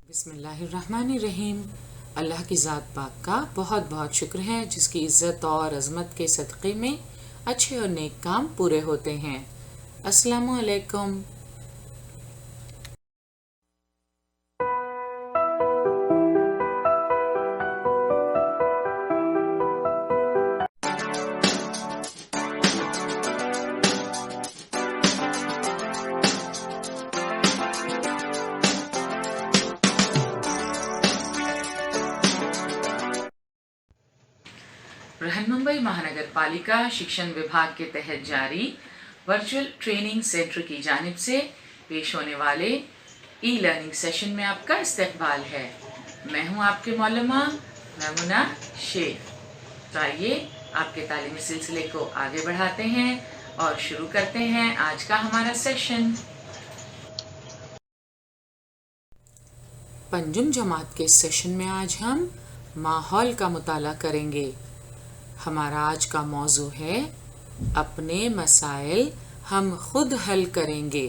बिस्मिल्लाहिर्रहमानिर्रहीम। अल्लाह की ज़ात पाक का बहुत बहुत शुक्र है जिसकी इज़्ज़त और अज़मत के सदक़े में अच्छे और नेक काम पूरे होते हैं। अस्सलामु अलैकुम। बृहन्मुंबई महानगर पालिका शिक्षण विभाग के तहत जारी वर्चुअल ट्रेनिंग सेंटर की जानिब से पेश होने वाले ई लर्निंग सेशन में आपका इस्तकबाल है। मैं हूं आपके मौलमा मैमुना शेख। तो आइए आपके तालीमी सिलसिले को आगे बढ़ाते हैं और शुरू करते हैं आज का हमारा सेशन। पंजुम जमात के सेशन में आज हम माहौल का मुताला करेंगे। हमारा आज का मौजू है अपने मसाइल हम खुद हल करेंगे।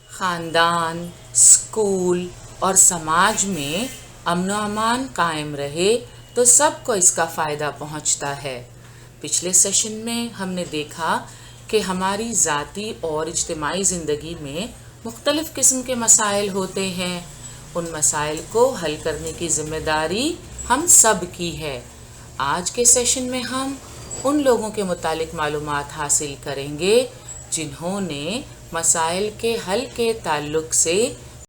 ख़ानदान, स्कूल और समाज में अमन व अमान कायम रहे तो सबको इसका फ़ायदा पहुंचता है। पिछले सेशन में हमने देखा कि हमारी ज़ाती और इज्तिमाई ज़िंदगी में मुख्तलिफ़ किस्म के मसाइल होते हैं। उन मसाइल को हल करने की ज़िम्मेदारी हम सब की है। आज के सेशन में हम उन लोगों के मुतालिक मालूमात हासिल करेंगे जिन्होंने मसाइल के हल के ताल्लुक से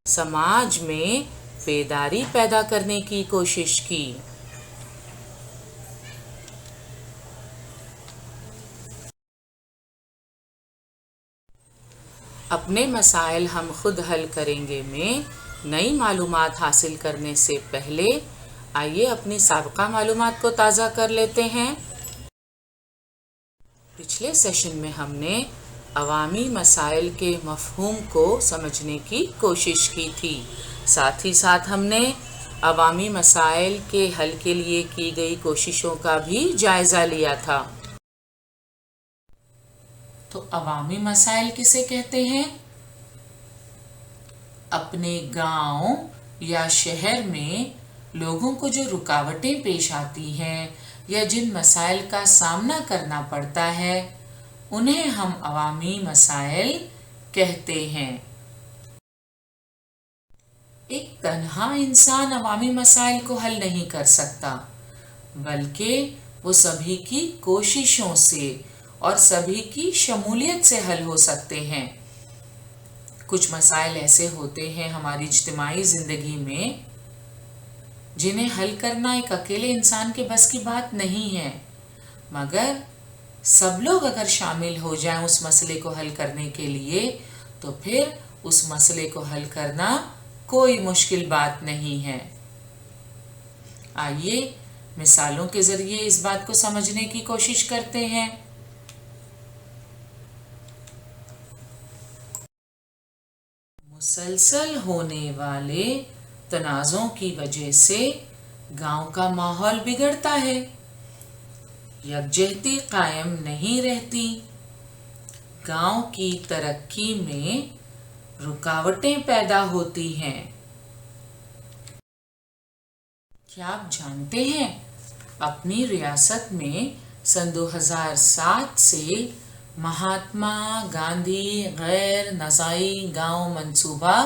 समाज में बेदारी पैदा करने की कोशिश की। अपने मसाइल हम खुद हल करेंगे में नई मालूमात हासिल करने से पहले आइए अपनी साबिक़ा मालूमात को ताज़ा कर लेते हैं। पिछले सेशन में हमने अवामी मसाइल के मफ़हूम को समझने की कोशिश की थी। साथ ही साथ हमने अवामी मसाइल के हल के लिए की गई कोशिशों का भी जायज़ा लिया था। तो अवामी मसाइल किसे कहते हैं? अपने गांव या शहर में लोगों को जो रुकावटें पेश आती हैं या जिन मसाइल का सामना करना पड़ता है उन्हें हम अवामी मसाइल कहते हैं। एक तन्हा इंसान अवामी मसाइल को हल नहीं कर सकता, बल्कि वो सभी की कोशिशों से और सभी की शमूलियत से हल हो सकते हैं। कुछ मसाइल ऐसे होते हैं हमारी इज्तिमाई ज़िंदगी में जिन्हें हल करना एक अकेले इंसान के बस की बात नहीं है, मगर सब लोग अगर शामिल हो जाएं उस मसले को हल करने के लिए तो फिर उस मसले को हल करना कोई मुश्किल बात नहीं है। आइए मिसालों के ज़रिए इस बात को समझने की कोशिश करते हैं। मुसलसल होने वाले तनाज़ों की वजह से गांव का माहौल बिगड़ता है, यकजहती कायम नहीं रहती, गांव की तरक्की में रुकावटें पैदा होती हैं। क्या आप जानते हैं अपनी रियासत में सन 2007 से महात्मा गांधी गैर नज़ाई गांव मंसूबा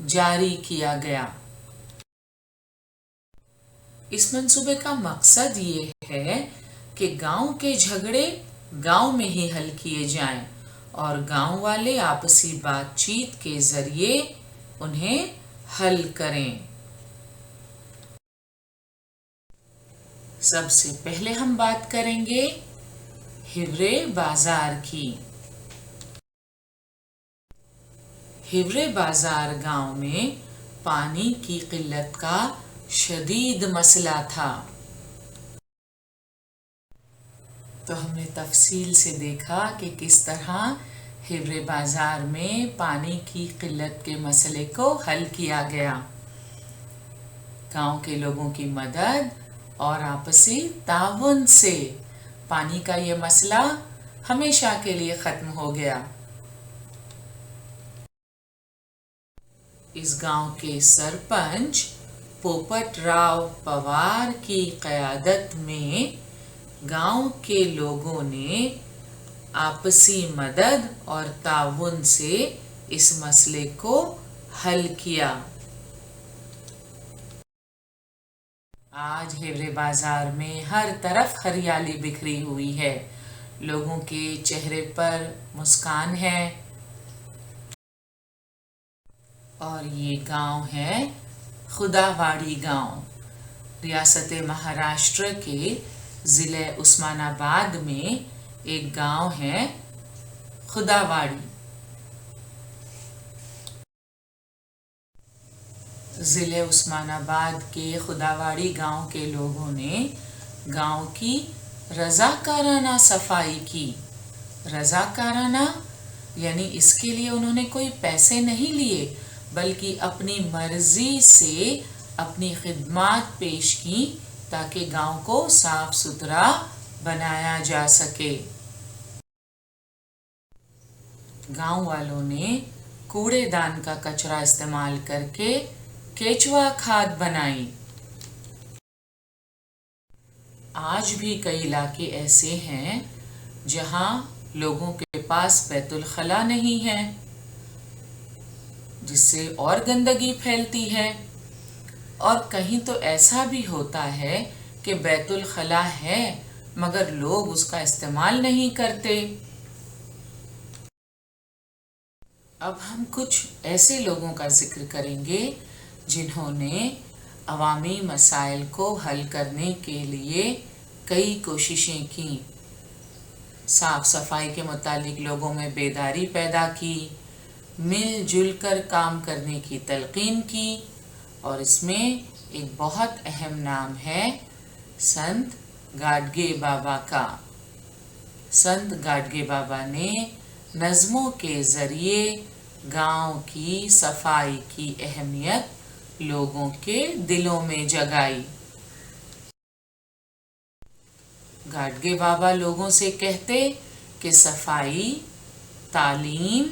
जारी किया गया। इस मंसूबे का मकसद ये है कि गांव के झगड़े गांव में ही हल किए जाएं और गांव वाले आपसी बातचीत के जरिए उन्हें हल करें। सबसे पहले हम बात करेंगे हिवरे बाजार की। हिवरे बाजार गांव में पानी की किल्लत का शदीद मसला था। तो हमने तफसील से देखा कि किस तरह हिवरे बाजार में पानी की किल्लत के मसले को हल किया गया। गांव के लोगों की मदद और आपसी ताउन से पानी का ये मसला हमेशा के लिए ख़त्म हो गया। इस गांव के सरपंच पोपट राव पवार की क़यादत में गांव के लोगों ने आपसी मदद और ताउन से इस मसले को हल किया। आज हिवरे बाजार में हर तरफ हरियाली बिखरी हुई है, लोगों के चेहरे पर मुस्कान है। और ये गांव है खुदावाड़ी गांव, रियासत महाराष्ट्र के ज़िले उस्मानाबाद में एक गांव है खुदावाड़ी। ज़िले उस्मानाबाद के खुदावाड़ी गांव के लोगों ने गांव की रज़ाकाराना सफाई की। रज़ाकाराना यानी इसके लिए उन्होंने कोई पैसे नहीं लिए, बल्कि अपनी मर्जी से अपनी खिदमत पेश की ताकि गांव को साफ सुथरा बनाया जा सके। गांव वालों ने कूड़ेदान का कचरा इस्तेमाल करके केचुआ खाद बनाई। आज भी कई इलाके ऐसे हैं जहां लोगों के पास बैतुल खला नहीं है, जिससे और गंदगी फैलती है। और कहीं तो ऐसा भी होता है कि बैतुल खला है मगर लोग उसका इस्तेमाल नहीं करते। अब हम कुछ ऐसे लोगों का जिक्र करेंगे जिन्होंने अवामी मसाइल को हल करने के लिए कई कोशिशें की, साफ सफाई के मुतालिक लोगों में बेदारी पैदा की, मिलजुल कर काम करने की तलकीन की। और इसमें एक बहुत अहम नाम है संत गाडगे बाबा का। संत गाडगे बाबा ने नज़्मों के ज़रिए गांव की सफाई की अहमियत लोगों के दिलों में जगाई। गाडगे बाबा लोगों से कहते कि सफाई, तालीम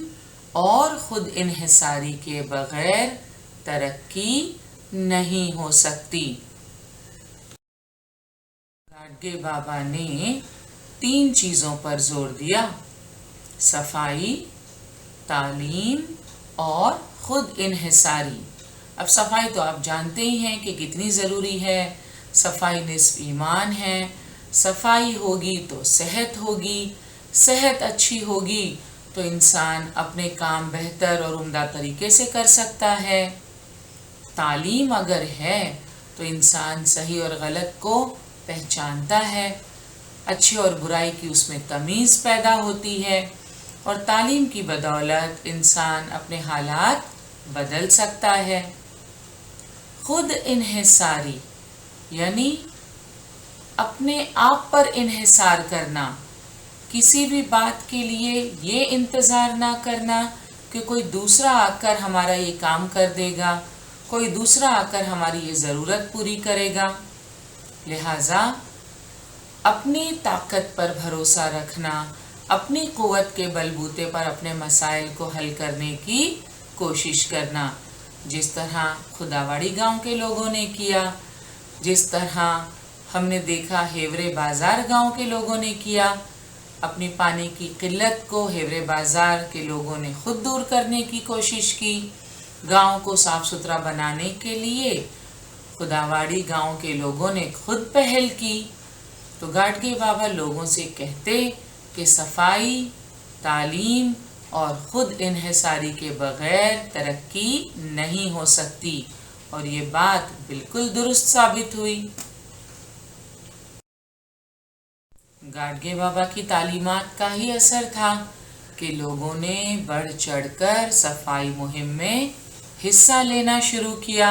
और खुद इन्हिसारी के बगैर तरक्की नहीं हो सकती। गाडगे बाबा ने 3 चीज़ों पर जोर दिया: सफाई, तालीम और खुद इन्हिसारी। अब सफाई तो आप जानते ही हैं कि कितनी ज़रूरी है। सफाई निस्फ ईमान है। सफाई होगी तो सेहत होगी, सेहत अच्छी होगी तो इंसान अपने काम बेहतर और उम्दा तरीके से कर सकता है। तालीम अगर है तो इंसान सही और गलत को पहचानता है, अच्छी और बुराई की उसमें तमीज़ पैदा होती है। और तालीम की बदौलत इंसान अपने हालात बदल सकता है। खुद इन्हिसारी यानी अपने आप पर इन्हिसार करना, किसी भी बात के लिए ये इंतज़ार ना करना कि कोई दूसरा आकर हमारा ये काम कर देगा, कोई दूसरा आकर हमारी ये ज़रूरत पूरी करेगा। लिहाजा अपनी ताकत पर भरोसा रखना, अपनी क़ुव्वत के बलबूते पर अपने मसाइल को हल करने की कोशिश करना, जिस तरह खुदावाड़ी गांव के लोगों ने किया, जिस तरह हमने देखा हिवरे बाज़ार गांव के लोगों ने किया। अपनी पानी की किल्लत को हिवरे बाज़ार के लोगों ने खुद दूर करने की कोशिश की। गांव को साफ सुथरा बनाने के लिए खुदावाड़ी गांव के लोगों ने खुद पहल की। तो गाडगे बाबा लोगों से कहते कि सफाई, तालीम और खुद इन्हिसारी के बगैर तरक्की नहीं हो सकती। और ये बात बिल्कुल दुरुस्त साबित हुई। गाडगे बाबा की तालीमात का ही असर था कि लोगों ने बढ़ चढ़कर सफाई मुहिम में हिस्सा लेना शुरू किया।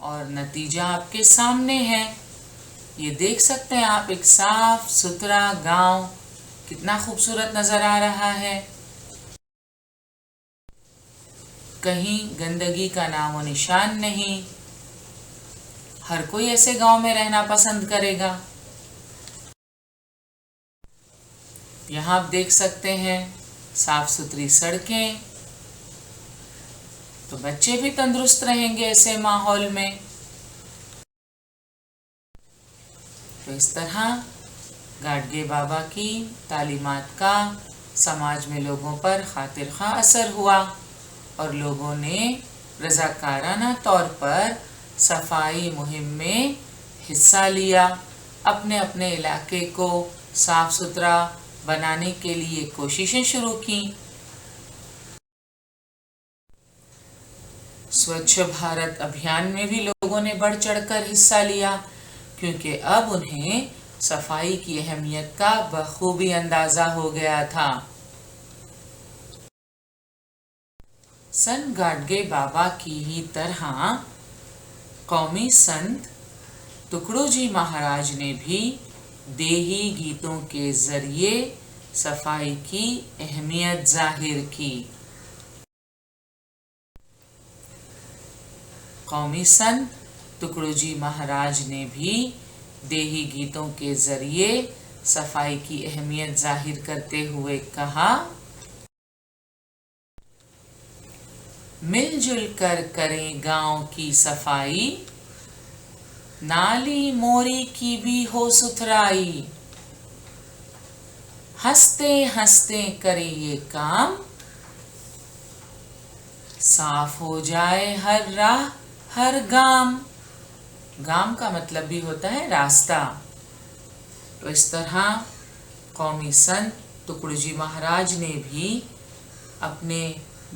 और नतीजा आपके सामने है। ये देख सकते हैं आप, एक साफ सुथरा गांव कितना खूबसूरत नजर आ रहा है। कहीं गंदगी का नामो निशान नहीं। हर कोई ऐसे गांव में रहना पसंद करेगा। यहाँ आप देख सकते हैं साफ सुथरी सड़कें, तो बच्चे भी तंदुरुस्त रहेंगे ऐसे माहौल में। तो इस तरह गाडगे बाबा की तालीमात का समाज में लोगों पर खातिर खा असर हुआ और लोगों ने रज़ाकाराना तौर पर सफाई मुहिम में हिस्सा लिया। अपने अपने इलाके को साफ सुथरा बनाने के लिए कोशिशें शुरू की। स्वच्छ भारत अभियान में भी लोगों ने बढ़ चढ़कर हिस्सा लिया, क्योंकि अब उन्हें सफाई की अहमियत का बखूबी अंदाजा हो गया था। संत गाडगे बाबा की ही तरह कौमी संत टुकड़ोजी महाराज ने भी देही गीतों के जरिए सफाई की अहमियत जाहिर की। कौमी संत टुकड़ोजी महाराज ने भी देही गीतों के जरिए सफाई की अहमियत जाहिर करते हुए कहा, मिलजुल कर करें गांव की सफाई, नाली मोरी की भी हो सुथराई, हंसते हंसते करें ये काम, साफ हो जाए हर राह हर गांव। गांव का मतलब भी होता है रास्ता। तो इस तरह कौमी संत टुकड़ोजी महाराज ने भी अपने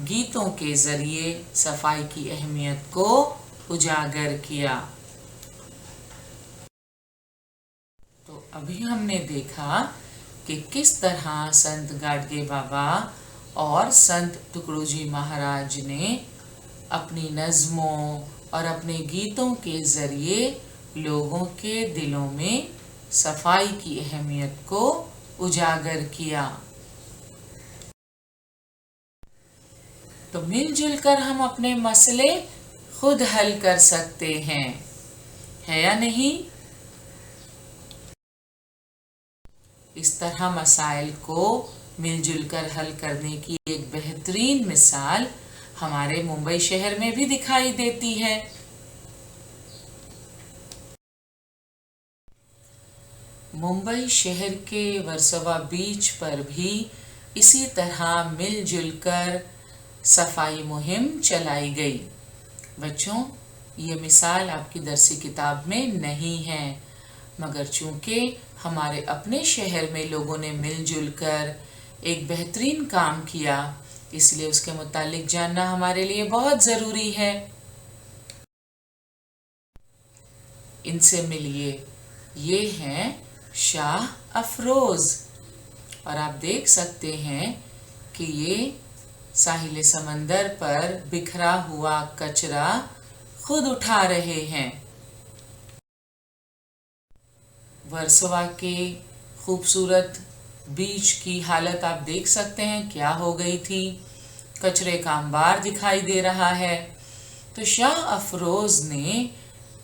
गीतों के जरिए सफाई की अहमियत को उजागर किया। तो अभी हमने देखा कि किस तरह संत गाडगे बाबा और संत टुकड़ोजी महाराज ने अपनी नज़्मों और अपने गीतों के जरिए लोगों के दिलों में सफाई की अहमियत को उजागर किया। तो मिलजुल कर हम अपने मसले खुद हल कर सकते हैं, है या नहीं? इस तरह मसाइल को मिलजुल कर हल करने की एक बेहतरीन मिसाल हमारे मुंबई शहर में भी दिखाई देती है। मुंबई शहर के वर्सोवा बीच पर भी इसी तरह मिलजुल कर सफाई मुहिम चलाई गई। बच्चों, ये मिसाल आपकी दरसी किताब में नहीं है, मगर चूंकि हमारे अपने शहर में लोगों ने मिलजुल कर एक बेहतरीन काम किया, इसलिए उसके मुतालिक जानना हमारे लिए बहुत ज़रूरी है। इनसे मिलिए, ये हैं शाह अफरोज, और आप देख सकते हैं कि ये साहिल समंदर पर बिखरा हुआ कचरा खुद उठा रहे हैं। वर्सोवा के खूबसूरत बीच की हालत आप देख सकते हैं क्या हो गई थी। कचरे का अंबार दिखाई दे रहा है। तो शाह अफरोज ने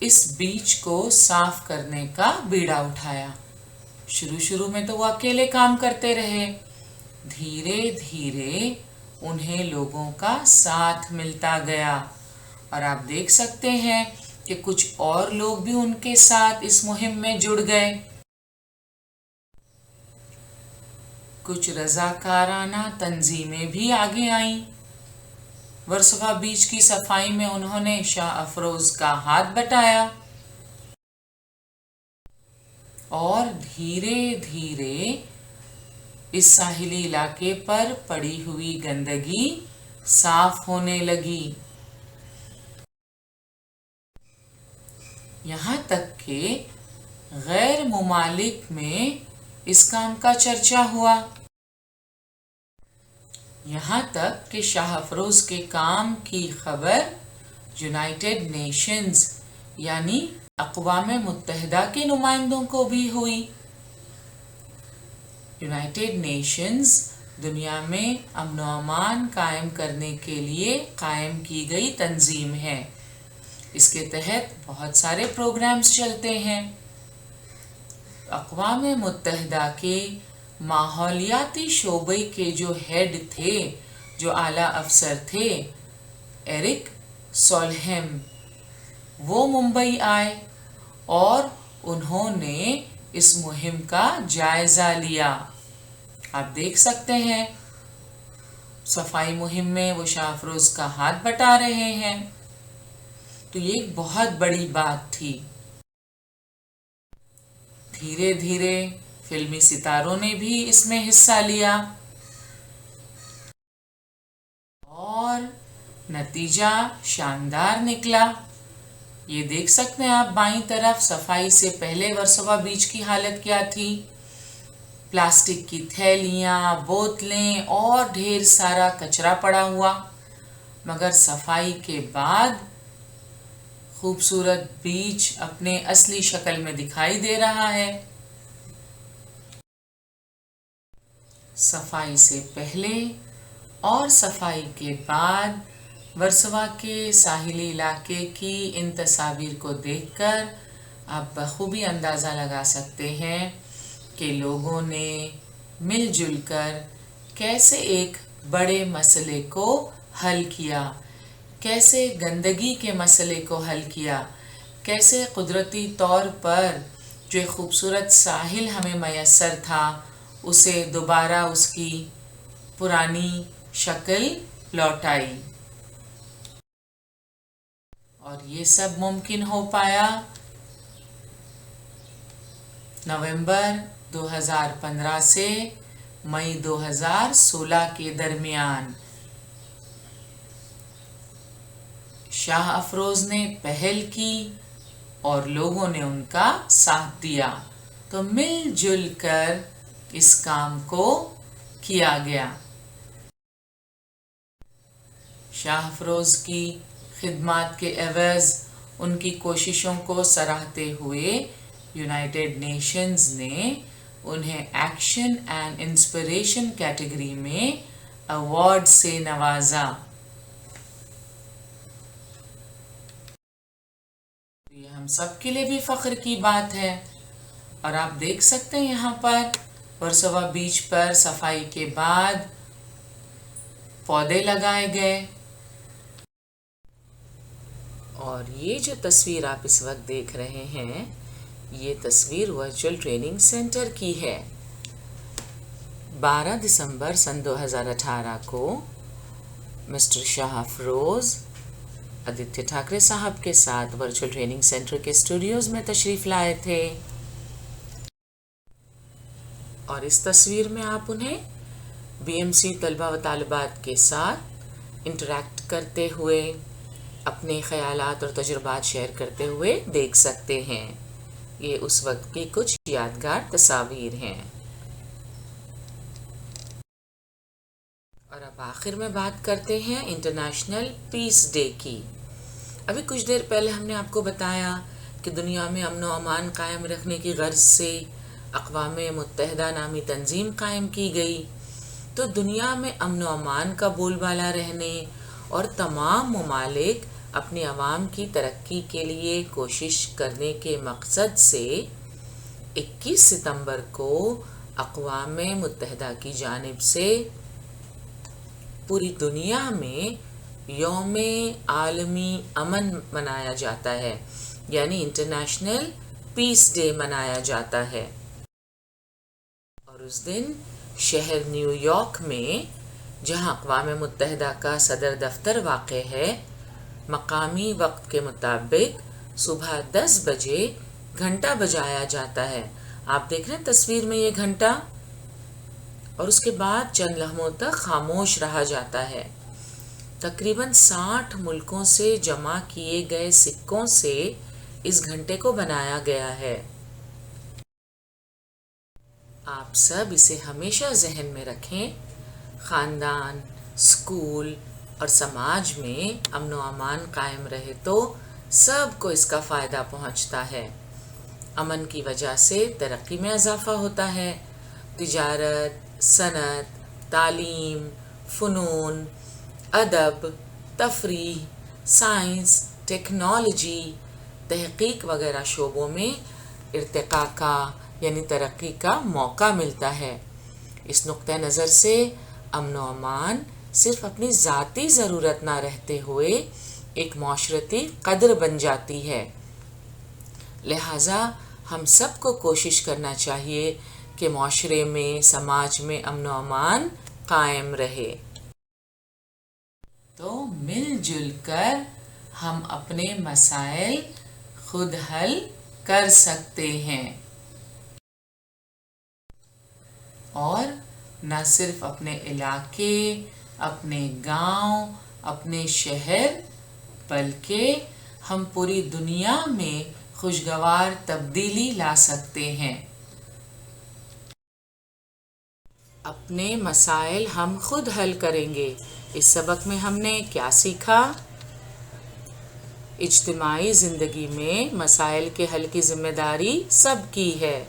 इस बीच को साफ करने का बीड़ा उठाया। शुरू में तो वो अकेले काम करते रहे, धीरे धीरे उन्हें लोगों का साथ मिलता गया, और आप देख सकते हैं कि कुछ और लोग भी उनके साथ इस मुहिम में जुड़ गए। कुछ रज़ाकाराना तंजीमें भी आगे आईं। वर्सोवा बीच की सफाई में उन्होंने शाह अफरोज का हाथ बटाया और धीरे धीरे इस साहिली इलाके पर पड़ी हुई गंदगी साफ होने लगी। यहाँ तक कि गैर मुमालिक में इस काम का चर्चा हुआ। यहाँ तक कि शाह अफरोज के काम की खबर यूनाइटेड नेशंस यानी अक़वाम मुत्तहिदा के नुमाइंदों को भी हुई। यूनाइटेड नेशंस दुनिया में अमन व अमान कायम करने के लिए कायम की गई तंजीम है। इसके तहत बहुत सारे प्रोग्राम्स चलते हैं। अक़वाम मुत्तहिदा के माहौलियाती शोबे के जो हेड थे, जो आला अफसर थे, एरिक सोलहेम। वो मुंबई आए और उन्होंने इस मुहिम का जायजा लिया। आप देख सकते हैं सफाई मुहिम में वो शाह अफरोज का हाथ बटा रहे हैं, तो ये एक बहुत बड़ी बात थी। धीरे धीरे फिल्मी सितारों ने भी इसमें हिस्सा लिया और नतीजा शानदार निकला। ये देख सकते हैं आप बाईं तरफ, सफाई से पहले वर्सोवा बीच की हालत क्या थी। प्लास्टिक की थैलियां, बोतलें और ढेर सारा कचरा पड़ा हुआ, मगर सफाई के बाद खूबसूरत बीच अपने असली शक्ल में दिखाई दे रहा है। सफाई से पहले और सफाई के बाद वर्सोवा के साहिली इलाके की इन तस्वीर को देखकर आप बखूबी अंदाज़ा लगा सकते हैं कि लोगों ने मिलजुल कर कैसे एक बड़े मसले को हल किया, कैसे गंदगी के मसले को हल किया, कैसे कुदरती तौर पर जो खूबसूरत साहिल हमें मैसर था उसे दोबारा उसकी पुरानी शक्ल लौटाई। और ये सब मुमकिन हो पाया नवंबर 2015 से मई 2016 के दरमियान। शाह अफरोज ने पहल की और लोगों ने उनका साथ दिया, तो मिलजुल कर इस काम को किया गया। शाह अफरोज की खिदमात के एवज़ उनकी कोशिशों को सराहते हुए यूनाइटेड नेशंस ने उन्हें एक्शन एंड इंस्पिरेशन कैटेगरी में अवार्ड से नवाजा। ये हम सब के लिए भी फ़ख्र की बात है। और आप देख सकते हैं यहाँ पर वर्सोवा बीच पर सफाई के बाद पौधे लगाए गए। और ये जो तस्वीर आप इस वक्त देख रहे हैं, ये तस्वीर वर्चुअल ट्रेनिंग सेंटर की है। 12 दिसंबर सन 2018 को मिस्टर शाह अफरोज आदित्य ठाकरे साहब के साथ वर्चुअल ट्रेनिंग सेंटर के स्टूडियोज में तशरीफ़ लाए थे। और इस तस्वीर में आप उन्हें बीएमसी तलबा व तालिबात के साथ इंटरैक्ट करते हुए, अपने ख़यालात और तजुर्बात शेयर करते हुए देख सकते हैं। ये उस वक्त की कुछ यादगार तस्वीर हैं। और अब आखिर में बात करते हैं इंटरनेशनल पीस डे की। अभी कुछ देर पहले हमने आपको बताया कि दुनिया में अमन व अमान कायम रखने की गर्ज से अक़वाम मुत्तहिदा नामी तंजीम कायम की गई। तो दुनिया में अमन व अमान का बोलबाला रहने और तमाम ममालिक अपनी आवाम की तरक्की के लिए कोशिश करने के मकसद से 21 सितंबर को अक़वाम मुत्तहिदा की जानिब से पूरी दुनिया में यौम आलमी अमन मनाया जाता है, यानी इंटरनेशनल पीस डे मनाया जाता है। और उस दिन शहर न्यूयॉर्क में, जहां अक़वाम मुत्तहिदा का सदर दफ्तर वाक़ है, मकामी वक्त के मुताबिक सुबह 10 बजे घंटा बजाया जाता है। आप देख रहे हैं तस्वीर में ये घंटा, और उसके बाद चंद लम्हों तक खामोश रहा जाता है। तकरीबन 60 मुल्कों से जमा किए गए सिक्कों से इस घंटे को बनाया गया है। आप सब इसे हमेशा जहन में रखें। ख़ानदान, स्कूल और समाज में अमन व अमान कायम रहे तो सबको इसका फ़ायदा पहुंचता है। अमन की वजह से तरक्की में इजाफ़ा होता है। तिजारत, सनत, तालीम, फ़नून, अदब, तफरीह, साइंस, टेक्नोलॉजी, तहक़ीक़ वगैरह शोबों में इर्तिक़ा का यानी तरक्की का मौका मिलता है। इस नुक्ते नज़र से अमन व अमान صرف اپنی ذاتی ضرورت نہ رہتے ہوئے ایک معاشرتی قدر بن جاتی ہے۔ لہٰذا ہم سب کو کوشش کرنا چاہیے کہ معاشرے میں، سماج میں امن و امان قائم رہے۔ تو مل جل کر ہم اپنے مسائل خود حل کر سکتے ہیں، اور نہ صرف اپنے علاقے، اپنے گاؤں، اپنے شہر، بلکہ ہم پوری دنیا میں خوشگوار تبدیلی لا سکتے ہیں۔ اپنے مسائل ہم خود حل کریں گے۔ اس سبق میں ہم نے کیا سیکھا؟ اجتماعی زندگی میں مسائل کے حل کی ذمہ داری سب کی ہے۔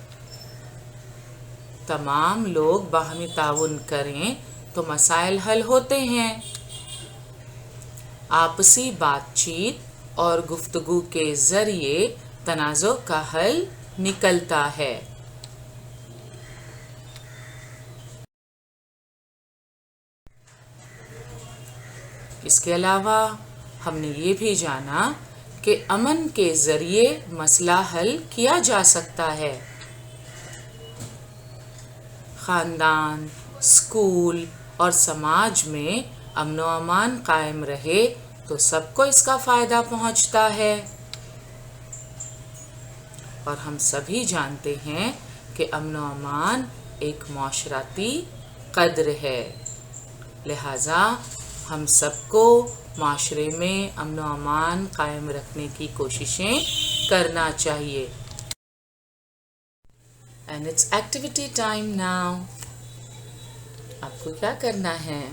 تمام لوگ باہمی تعاون کریں تو مسائل حل ہوتے ہیں۔ آپسی بات چیت اور گفتگو کے ذریعے تنازع کا حل نکلتا ہے۔ اس کے علاوہ ہم نے یہ بھی جانا کہ امن کے ذریعے مسئلہ حل کیا جا سکتا ہے۔ خاندان، اسکول اور سماج میں امن و امان قائم رہے تو سب کو اس کا فائدہ پہنچتا ہے، اور ہم سبھی جانتے ہیں کہ امن و امان ایک معاشرتی قدر ہے۔ لہٰذا ہم سب کو معاشرے میں امن و امان قائم رکھنے کی کوششیں کرنا چاہیے۔ And it's activity time now۔ آپ کو کیا کرنا ہے؟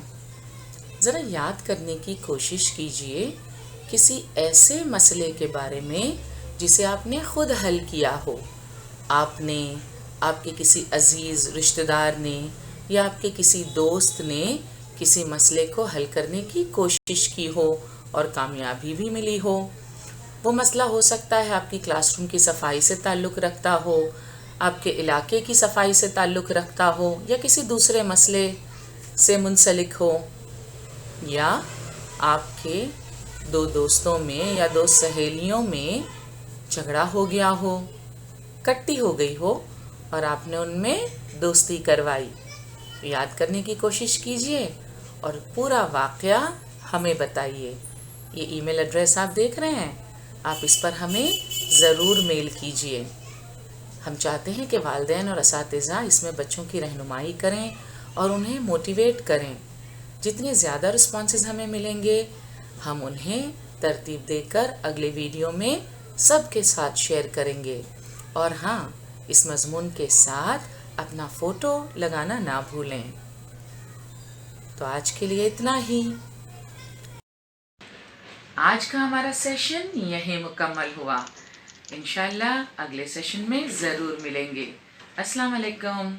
ذرا یاد کرنے کی کوشش کیجئے کسی ایسے مسئلے کے بارے میں جسے آپ نے خود حل کیا ہو۔ آپ نے، آپ کے کسی عزیز رشتہ دار نے یا آپ کے کسی دوست نے کسی مسئلے کو حل کرنے کی کوشش کی ہو اور کامیابی بھی ملی ہو۔ وہ مسئلہ ہو سکتا ہے آپ کی کلاس روم کی صفائی سے تعلق رکھتا ہو، آپ کے علاقے کی صفائی سے تعلق رکھتا ہو، یا کسی دوسرے مسئلے سے منسلک ہو، یا آپ کے دو دوستوں میں یا دو سہیلیوں میں جھگڑا ہو گیا ہو، کٹی ہو گئی ہو اور آپ نے ان میں دوستی کروائی۔ یاد کرنے کی کوشش کیجئے اور پورا واقعہ ہمیں بتائیے۔ یہ ای میل ایڈریس آپ دیکھ رہے ہیں، آپ اس پر ہمیں ضرور میل کیجئے۔ ہم چاہتے ہیں کہ والدین اور اساتذہ اس میں بچوں کی رہنمائی کریں اور انہیں موٹیویٹ کریں۔ جتنے زیادہ رسپانسز ہمیں ملیں گے، ہم انہیں ترتیب دے کر اگلے ویڈیو میں سب کے ساتھ شیئر کریں گے۔ اور ہاں، اس مضمون کے ساتھ اپنا فوٹو لگانا نہ بھولیں۔ تو آج کے لیے اتنا ہی۔ آج کا ہمارا سیشن یہیں مکمل ہوا۔ انشاءاللہ اگلے سیشن میں ضرور ملیں گے۔ السلام علیکم۔